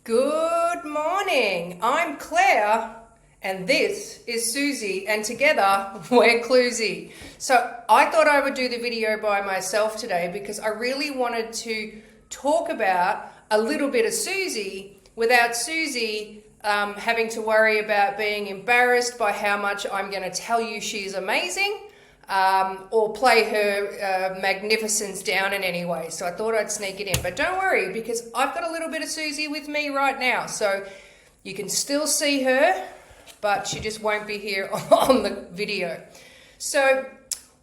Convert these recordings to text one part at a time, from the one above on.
Good morning. I'm Claire and this is Susie, and together we're Cluesy. So I thought I would do the video by myself today because I really wanted to talk about a little bit of Susie without Susie having to worry about being embarrassed by how much I'm going to tell you she's amazing. Or play her magnificence down in any way. So I thought I'd sneak it in. But don't worry, because I've got a little bit of Susie with me right now. So you can still see her, but she just won't be here on the video. So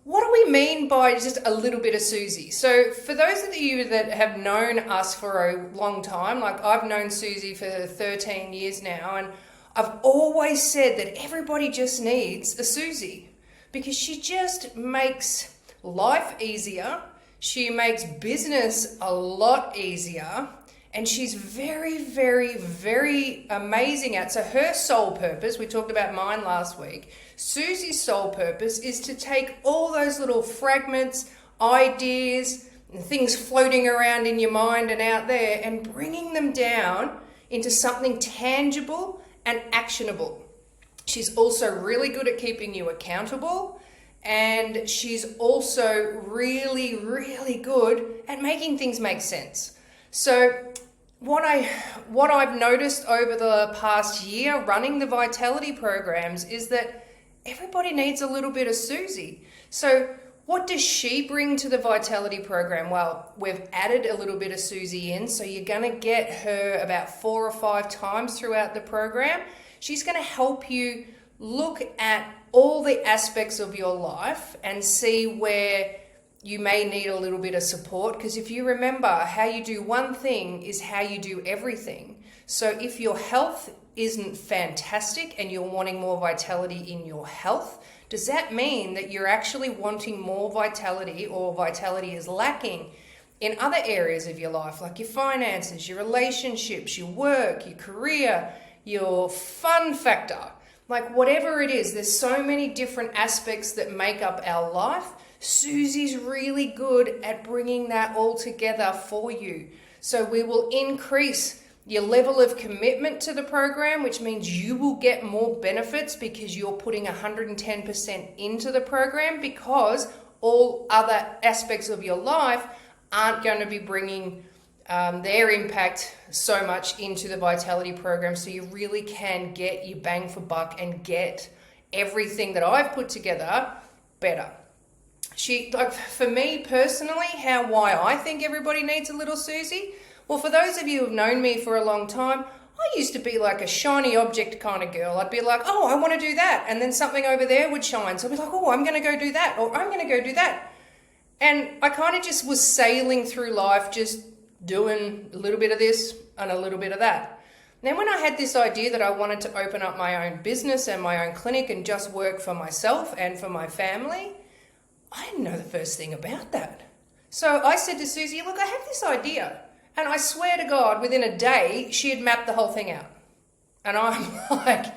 what do we mean by just a little bit of Susie? So for those of you that have known us for a long time, like I've known Susie for 13 years now, and I've always said that everybody just needs a Susie. Because she just makes life easier, she makes business a lot easier, and she's very, very, very amazing at. So her sole purpose, we talked about mine last week, Susie's sole purpose is to take all those little fragments, ideas, and things floating around in your mind and out there and bringing them down into something tangible and actionable. She's also really good at keeping you accountable, and she's also really, really good at making things make sense. So what I've noticed over the past year running the Vitality programs is that everybody needs a little bit of Susie. So what does she bring to the Vitality program? Well, we've added a little bit of Susie in, so you're going to get her about 4 or 5 times throughout the program. She's going to help you look at all the aspects of your life and see where you may need a little bit of support. Because if you remember, how you do one thing is how you do everything. So if your health isn't fantastic and you're wanting more vitality in your health, does that mean that you're actually wanting more vitality, or vitality is lacking in other areas of your life, like your finances, your relationships, your work, your career, your fun factor, like whatever it is? There's so many different aspects that make up our life. Susie's really good at bringing that all together for you. So we will increase your level of commitment to the program, which means you will get more benefits because you're putting 110% into the program, because all other aspects of your life aren't going to be bringing their impact so much into the Vitality program. So you really can get your bang for buck and get everything that I've put together better. For me personally, why I think everybody needs a little Susie. Well, for those of you who've known me for a long time, I used to be like a shiny object kind of girl. I'd be like, oh, I want to do that. And then something over there would shine. So I'd be like, oh, I'm going to go do that. Or I'm going to go do that. And I kind of just was sailing through life, just doing a little bit of this and a little bit of that. Then when I had this idea that I wanted to open up my own business and my own clinic and just work for myself and for my family, I didn't know the first thing about that. So I said to Susie, look, I have this idea. And I swear to God, within a day, she had mapped the whole thing out. And I'm like,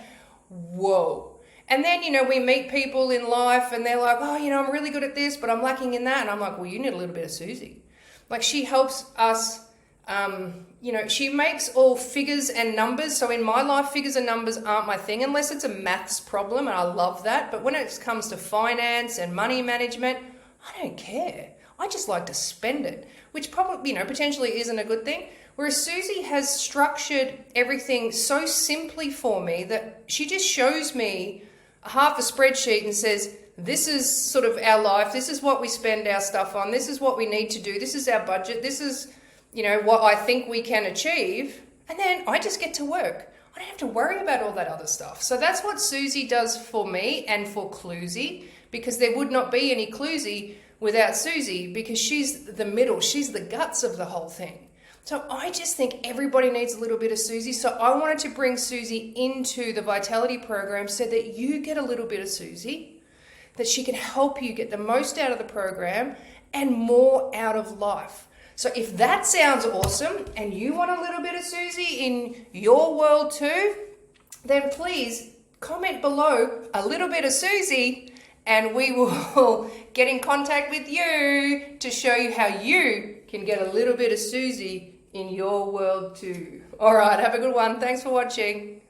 whoa. And then, we meet people in life and they're like, oh, I'm really good at this, but I'm lacking in that. And I'm like, well, you need a little bit of Susie. Like, she helps us, she makes all figures and numbers. So in my life, figures and numbers aren't my thing unless it's a maths problem, and I love that. But when it comes to finance and money management, I don't care. I just like to spend it, which probably, potentially isn't a good thing. Whereas Susie has structured everything so simply for me that she just shows me half a spreadsheet and says, this is sort of our life. This is what we spend our stuff on. This is what we need to do. This is our budget. This is, what I think we can achieve. And then I just get to work. I don't have to worry about all that other stuff. So that's what Susie does for me and for Cluesy, because there would not be any Cluesy without Susie, because she's the middle. She's the guts of the whole thing. So I just think everybody needs a little bit of Susie. So I wanted to bring Susie into the Vitality program so that you get a little bit of Susie, that she can help you get the most out of the program and more out of life. So if that sounds awesome and you want a little bit of Susie in your world too, then please comment below a little bit of Susie and we will get in contact with you to show you how you can get a little bit of Susie in your world too. All right, have a good one. Thanks for watching.